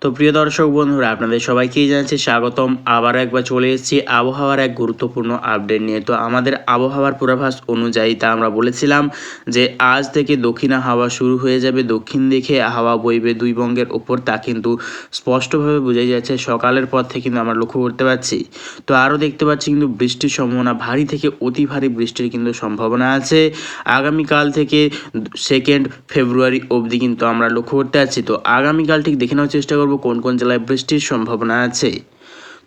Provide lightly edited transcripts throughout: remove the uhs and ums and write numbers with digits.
তো প্রিয় দর্শক বন্ধুরা, আপনাদের সবাইকেই জানাচ্ছি স্বাগতম। আবার একবার চলে এসেছি আবহাওয়ার এক গুরুত্বপূর্ণ আপডেট নিয়ে। তো আমাদের আবহাওয়ার পূর্বাভাস অনুযায়ী তা আমরা বলেছিলাম যে আজ থেকে দক্ষিণা হাওয়া শুরু হয়ে যাবে, দক্ষিণ দিকে হাওয়া বইবে দুই বঙ্গের ওপর। তা কিন্তু স্পষ্টভাবে বোঝাই যাচ্ছে সকালের পর থেকে কিন্তু আমরা লক্ষ্য করতে পারছি। তো আরও দেখতে পাচ্ছি কিন্তু বৃষ্টির সম্ভাবনা, ভারী থেকে অতি ভারী বৃষ্টির কিন্তু সম্ভাবনা আছে আগামীকাল থেকে 2 ফেব্রুয়ারি অবধি কিন্তু আমরা লক্ষ্য করতে পারছি। তো আগামীকাল ঠিক দেখে নেওয়ার চেষ্টা করব কোন কোন জেলায় বৃষ্টির সম্ভাবনা আছে।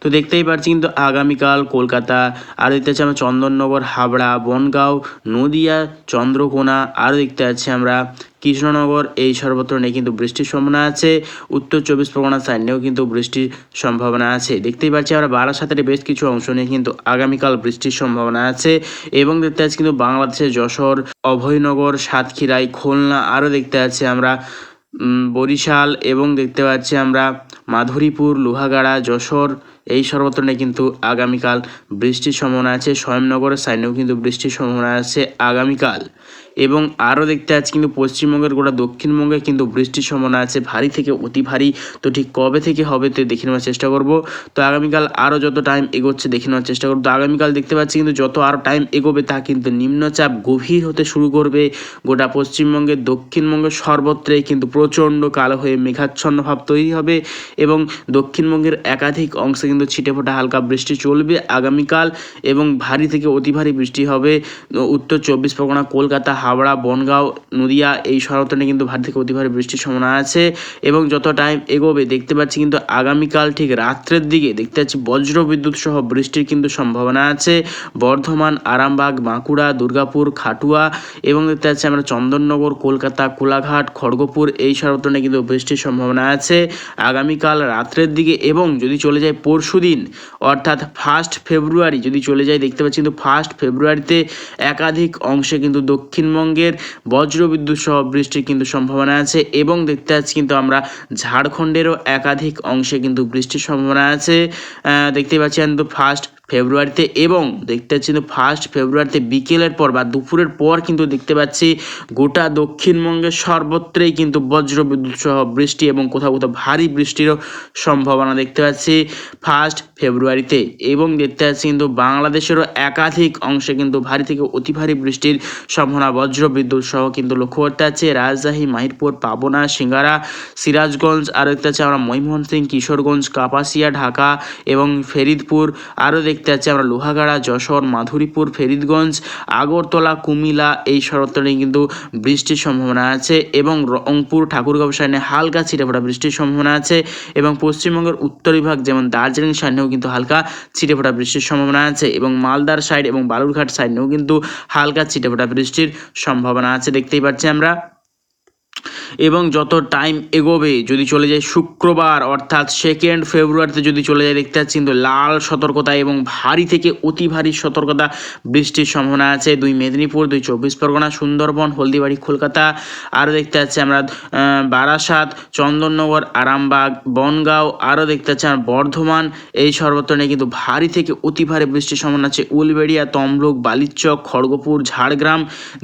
তো দেখতেই পাচ্ছি কিন্তু আগামীকাল কলকাতা, আর দেখতে পাচ্ছি আমরা চন্দননগর, হাবড়া, বনগাঁও, নদিয়া, চন্দ্রকোনা, আরও দেখতে পাচ্ছি আমরা কৃষ্ণনগর, এই সর্বত্র নিয়ে কিন্তু বৃষ্টির সম্ভাবনা আছে। উত্তর 24 পরগনা সাইডেও কিন্তু বৃষ্টির সম্ভাবনা আছে। দেখতেই পাচ্ছি আমরা বারাসাতের বেশ কিছু অংশ নিয়ে কিন্তু আগামীকাল বৃষ্টির সম্ভাবনা আছে। এবং দেখতে পাচ্ছি কিন্তু বাংলাদেশের যশোর, অভয়নগর, সাতক্ষীরায়, খুলনা, আরও দেখতে পাচ্ছি আমরা বরিশাল, এবং দেখতে পাচ্ছি আমরা মাধুরীপুর, লোহাগাড়া, যশোর, এই সর্বত্র নিয়ে কিন্তু আগামীকাল বৃষ্টির সম্ভাবনা আছে। স্বয়ংনগরের সাইডেও কিন্তু বৃষ্টির সম্ভাবনা আছে আগামীকাল। এবং আরও দেখতে পাচ্ছি কিন্তু পশ্চিমবঙ্গের গোটা দক্ষিণবঙ্গে কিন্তু বৃষ্টির সম্ভাবনা আছে, ভারী থেকে অতি ভারী। তো ঠিক কবে থেকে হবে তো দেখে নেওয়ার চেষ্টা করব। তো আগামীকাল আরও যত টাইম এগোচ্ছে দেখে নেওয়ার চেষ্টা করব। তো আগামীকাল দেখতে পাচ্ছি কিন্তু যত আরও টাইম এগোবে তা কিন্তু নিম্নচাপ গভীর হতে শুরু করবে। গোটা পশ্চিমবঙ্গের, দক্ষিণবঙ্গের সর্বত্রই কিন্তু প্রচণ্ড কালো হয়ে মেঘাচ্ছন্ন ভাব তৈরি হবে। এবং দক্ষিণবঙ্গের একাধিক অংশে কিন্তু ছিটেফোঁটা হালকা বৃষ্টি চলবে আগামীকাল। এবং ভারী থেকে অতি ভারী বৃষ্টি হবে উত্তর 24 পরগনা, কলকাতা, হাওড়া, বনগাঁও, নদিয়া, এই সর্বত্রে কিন্তু ভারী থেকে অতি ভারী বৃষ্টির সম্ভাবনা আছে। এবং যত টাইম এগোবে দেখতে পাচ্ছি কিন্তু আগামীকাল ঠিক রাত্রের দিকে দেখতে পাচ্ছি বজ্র বিদ্যুৎ সহ বৃষ্টির কিন্তু সম্ভাবনা আছে বর্ধমান, আরামবাগ, বাঁকুড়া, দুর্গাপুর, খাটুয়া, এবং দেখতে পাচ্ছি আমরা চন্দননগর, কলকাতা, কোলাঘাট, খড়গপুর, এই সর্বত্রে কিন্তু বৃষ্টির সম্ভাবনা আছে আগামীকাল রাত্রের দিকে। এবং যদি চলে যায় পরশুদিন অর্থাৎ 1 ফেব্রুয়ারি যদি চলে যায় দেখতে পাচ্ছি কিন্তু 1 ফেব্রুয়ারিতে একাধিক অংশে কিন্তু দক্ষিণবঙ্গের বজ্রবিদ্যুৎ সহ বৃষ্টির কিন্তু সম্ভাবনা আছে। এবং দেখতে পাচ্ছি কিন্তু আমরা ঝাড়খণ্ডেরও একাধিক অংশে কিন্তু বৃষ্টির সম্ভাবনা আছে দেখতে পাচ্ছি কিন্তু 1 ফেব্রুয়ারিতে। এবং দেখতে পাচ্ছি কিন্তু 1 ফেব্রুয়ারিতে বিকেলের পর বা দুপুরের পর কিন্তু দেখতে পাচ্ছি গোটা দক্ষিণবঙ্গের সর্বত্রই কিন্তু বজ্রবিদ্যুৎ সহ বৃষ্টি এবং কোথাও কোথাও ভারী বৃষ্টিরও সম্ভাবনা দেখতে পাচ্ছি 1 ফেব্রুয়ারিতে। এবং দেখতে পাচ্ছি কিন্তু বাংলাদেশেরও একাধিক অংশে কিন্তু ভারী থেকে অতি ভারী বৃষ্টির সম্ভাবনা বজ্রবিদ্যুৎ সহ কিন্তু লক্ষ্য করতে পারছি রাজশাহী, মাহিরপুর, পাবনা, সিঙ্গারা, সিরাজগঞ্জ, আরও দেখতে পাচ্ছি আমরা ময়মনসিংহ, কিশোরগঞ্জ, কাপাসিয়া, ঢাকা এবং ফরিদপুর, আরও দেখতে পাচ্ছি আমরা লোহাগাড়া, যশোর, মাধুরীপুর, ফরিদগঞ্জ, আগরতলা, কুমিল্লা, এই সর্বত্র কিন্তু বৃষ্টির সম্ভাবনা আছে। এবং রংপুর, ঠাকুরগাঁও সাইডে হালকা ছিটেফোঁটা বৃষ্টির সম্ভাবনা আছে। এবং পশ্চিমবঙ্গের উত্তর বিভাগ যেমন দার্জিলিং সাইডেও কিন্তু হালকা ছিটেফোঁটা বৃষ্টির সম্ভাবনা আছে। এবং মালদার সাইড এবং বালুরঘাট সাইডেও কিন্তু হালকা ছিটেফোঁটা বৃষ্টির সম্ভাবনা আছে দেখতেই পাচ্ছি আমরা। এবং যত টাইম এগোবে যদি চলে যায় শুক্রবার অর্থাৎ 2 ফেব্রুয়ারিতে যদি চলে যায় দেখতে পাচ্ছি কিন্তু লাল সতর্কতা এবং ভারী থেকে অতি ভারী সতর্কতা বৃষ্টির সম্ভাবনা আছে 2 মেদিনীপুর, 2 24 পরগনা, সুন্দরবন, হলদিবাড়ি, কলকাতা, আরও দেখতে পাচ্ছি আমরা বারাসাত, চন্দননগর, আরামবাগ, বনগাঁও, আরও দেখতে পাচ্ছি আমরা বর্ধমান, এই সর্বত্র নিয়ে কিন্তু ভারী থেকে অতি ভারী বৃষ্টির সম্ভাবনা আছে উলবেড়িয়া, তমলুক, বালিচক, খড়গপুর, ঝাড়গ্রাম,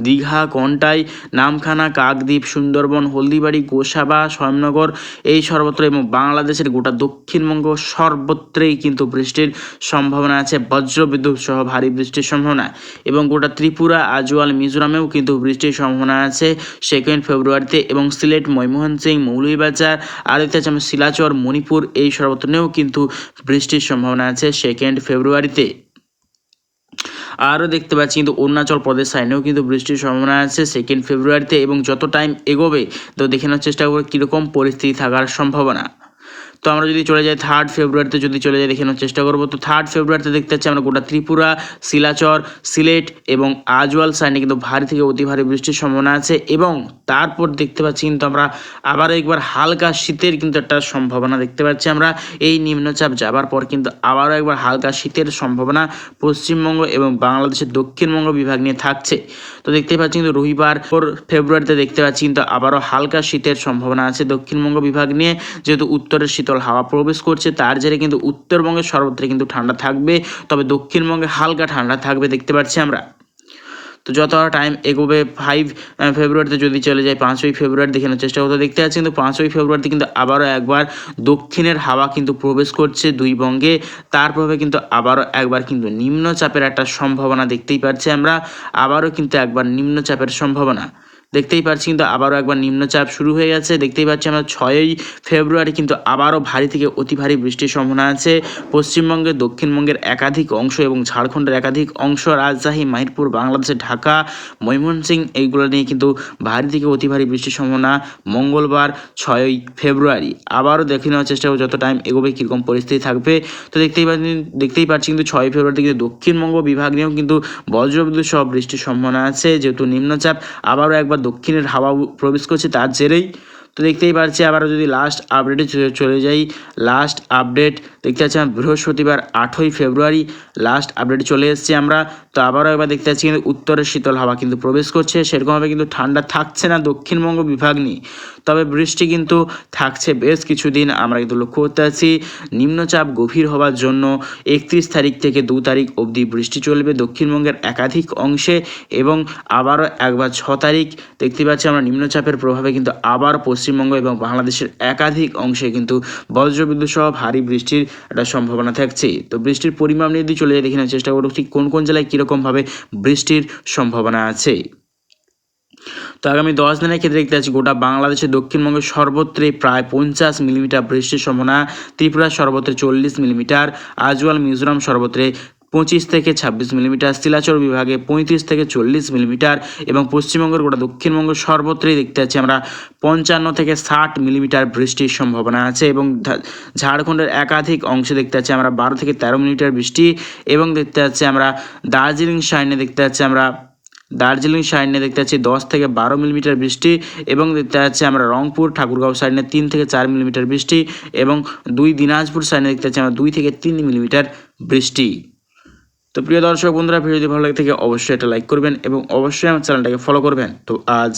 দীঘা, কন্টাই, নামখানা, কাকদ্বীপ, সুন্দরবন, হলদিবাড়ি, গোসাবা, স্বয়ংনগর, এই সর্বত্র এবং বাংলাদেশের গোটা দক্ষিণবঙ্গ সর্বত্রই কিন্তু বৃষ্টির সম্ভাবনা আছে বজ্রবিদ্যুৎ সহ ভারী বৃষ্টির সম্ভাবনা। এবং গোটা ত্রিপুরা, আজওয়াল, মিজোরামেও কিন্তু বৃষ্টির সম্ভাবনা আছে 2 ফেব্রুয়ারিতে। এবং সিলেট, ময়মনসিংহ, মৌলভীবাজার, আর দেখতে পাচ্ছি আমরা শিলাচর, মণিপুর, এই সর্বত্রেও কিন্তু বৃষ্টির সম্ভাবনা আছে 2 ফেব্রুয়ারিতে। আরও দেখতে পাচ্ছি কিন্তু অরুণাচল প্রদেশ সাইডেও কিন্তু বৃষ্টির সম্ভাবনা আছে 2 ফেব্রুয়ারিতে। এবং যত টাইম এগোবে তো দেখে নেওয়ার চেষ্টা করব কীরকম পরিস্থিতি থাকার সম্ভাবনা। তো আমরা যদি চলে যাই 3 ফেব্রুয়ারিতে যদি চলে যাই দেখে নেওয়ার চেষ্টা করবো। তো 3 ফেব্রুয়ারিতে দেখতে পাচ্ছি আমরা গোটা ত্রিপুরা, শিলাচর, সিলেট এবং আজওয়াল সাইডে কিন্তু ভারী থেকে অতি ভারী বৃষ্টির সম্ভাবনা আছে। এবং তারপর দেখতে পাচ্ছি কিন্তু আমরা আবারও একবার হালকা শীতের কিন্তু একটা সম্ভাবনা দেখতে পাচ্ছি আমরা এই নিম্নচাপ যাবার পর কিন্তু আবারও একবার হালকা শীতের সম্ভাবনা পশ্চিমবঙ্গ এবং বাংলাদেশের দক্ষিণবঙ্গ বিভাগ নিয়ে থাকছে। তো দেখতেই পাচ্ছি কিন্তু রবিবার 4 ফেব্রুয়ারিতে দেখতে পাচ্ছি কিন্তু আবারও হালকা শীতের সম্ভাবনা আছে দক্ষিণবঙ্গ বিভাগ নিয়ে, যেহেতু উত্তরের শীতল হাওয়া প্রবেশ করছে তার জেরে কিন্তু উত্তরবঙ্গের সর্বত্র কিন্তু ঠান্ডা থাকবে, তবে দক্ষিণবঙ্গে হালকা ঠান্ডা থাকবে দেখতে পাচ্ছি আমরা। তো যত টাইম এগোবে 5 ফেব্রুয়ারিতে যদি চলে যায় 5ই ফেব্রুয়ারি দেখে নেওয়ার চেষ্টা করতে দেখতে পাচ্ছি, কিন্তু 5ই ফেব্রুয়ারিতে কিন্তু আবারও একবার দক্ষিণের হাওয়া কিন্তু প্রবেশ করছে দুই বঙ্গে। তার প্রভাবে কিন্তু আবারও একবার কিন্তু নিম্নচাপের একটা সম্ভাবনা দেখতেই পাচ্ছি আমরা, আবারও কিন্তু একবার নিম্নচাপের সম্ভাবনা দেখতেই পাচ্ছি, কিন্তু আবারও একবার নিম্নচাপ শুরু হয়ে গেছে দেখতেই পাচ্ছি আমরা। 6ই ফেব্রুয়ারি কিন্তু আবারও ভারী থেকে অতি ভারী বৃষ্টির সম্ভাবনা আছে পশ্চিমবঙ্গের, দক্ষিণবঙ্গের একাধিক অংশ এবং ঝাড়খণ্ডের একাধিক অংশ, রাজশাহী, মাহিরপুর, বাংলাদেশের ঢাকা, ময়মনসিংহ এইগুলো নিয়ে কিন্তু ভারী থেকে অতি ভারী বৃষ্টির সম্ভাবনা মঙ্গলবার 6ই ফেব্রুয়ারি। আবারও দেখে নেওয়ার চেষ্টা করব যত টাইম এগোবে কীরকম পরিস্থিতি থাকবে। তো দেখতেই পাচ্ছি কিন্তু 6ই ফেব্রুয়ারিতে কিন্তু দক্ষিণবঙ্গ বিভাগ নিয়েও কিন্তু বজ্রবিদ্যুৎ সহ বৃষ্টির সম্ভাবনা আছে, যেহেতু নিম্নচাপ আবারও একবার দক্ষিণের হাওয়া প্রবেশ করছে তার জেরেই। তো দেখতেই পাচ্ছি আবারও যদি লাস্ট আপডেটে চলে যাই, লাস্ট আপডেট দেখতে পাচ্ছি আমরা বৃহস্পতিবার 8ই ফেব্রুয়ারি লাস্ট আপডেটে চলে এসেছি আমরা। তো আবারও একবার দেখতে পাচ্ছি কিন্তু উত্তরের শীতল হাওয়া কিন্তু প্রবেশ করছে, সেরকমভাবে কিন্তু ঠান্ডা থাকছে না দক্ষিণবঙ্গ বিভাগ নিয়ে, তবে বৃষ্টি কিন্তু থাকছে বেশ কিছুদিন আমরা কিন্তু লক্ষ্য করতে পারছি। নিম্নচাপ গভীর হওয়ার জন্য 31 তারিখ থেকে 2 তারিখ অবধি বৃষ্টি চলবে দক্ষিণবঙ্গের একাধিক অংশে, এবং আবারও একবার 6 তারিখ দেখতে পাচ্ছি আমরা নিম্নচাপের প্রভাবে কিন্তু আবার পশ্চিমবঙ্গ এবং বাংলাদেশের একাধিক অংশে কিন্তু বজ্রবিদ্যুৎ সহ ভারী বৃষ্টির একটা সম্ভাবনা থাকছে। তো বৃষ্টির পরিমাণ নিয়ে যদি চলে যাই দেখে নেওয়ার চেষ্টা করব ঠিক কোন কোন জেলায় কীরকমভাবে বৃষ্টির সম্ভাবনা আছে। তো আগামী 10 দিনের ক্ষেত্রে দেখতে পাচ্ছি গোটা বাংলাদেশের দক্ষিণবঙ্গের সর্বত্রই প্রায় 50 মিলিমিটার বৃষ্টির সম্ভাবনা, ত্রিপুরা সর্বত্রে 40 মিলিমিটার, আজওয়াল মিজোরাম সর্বত্রে 25 থেকে 26 মিলিমিটার, শিলাচর বিভাগে 35 থেকে 40 মিলিমিটার, এবং পশ্চিমবঙ্গের গোটা দক্ষিণবঙ্গ সর্বত্রই দেখতে পাচ্ছি আমরা 55 থেকে 60 মিলিমিটার বৃষ্টির সম্ভাবনা আছে, এবং ঝাড়খণ্ডের একাধিক অংশে দেখতে পাচ্ছি আমরা 12 থেকে 13 মিলিমিটার বৃষ্টি, এবং দেখতে পাচ্ছি আমরা দার্জিলিং সাইডে দেখতে পাচ্ছি আমরা 10 থেকে 12 মিলিমিটার বৃষ্টি, এবং দেখতে পাচ্ছি আমরা রংপুর ঠাকুরগাঁও সাইডে 3 থেকে 4 মিলিমিটার বৃষ্টি, এবং দিনাজপুর সাইডে দেখতে পাচ্ছি আমরা 2 থেকে 3 মিলিমিটার বৃষ্টি। তো প্রিয় দর্শক বন্ধুরা, ভিডিও যদি ভালো লাগে থাকে অবশ্যই এটা লাইক করবেন এবং অবশ্যই আমার চ্যানেলটাকে ফলো করবেন। তো আজ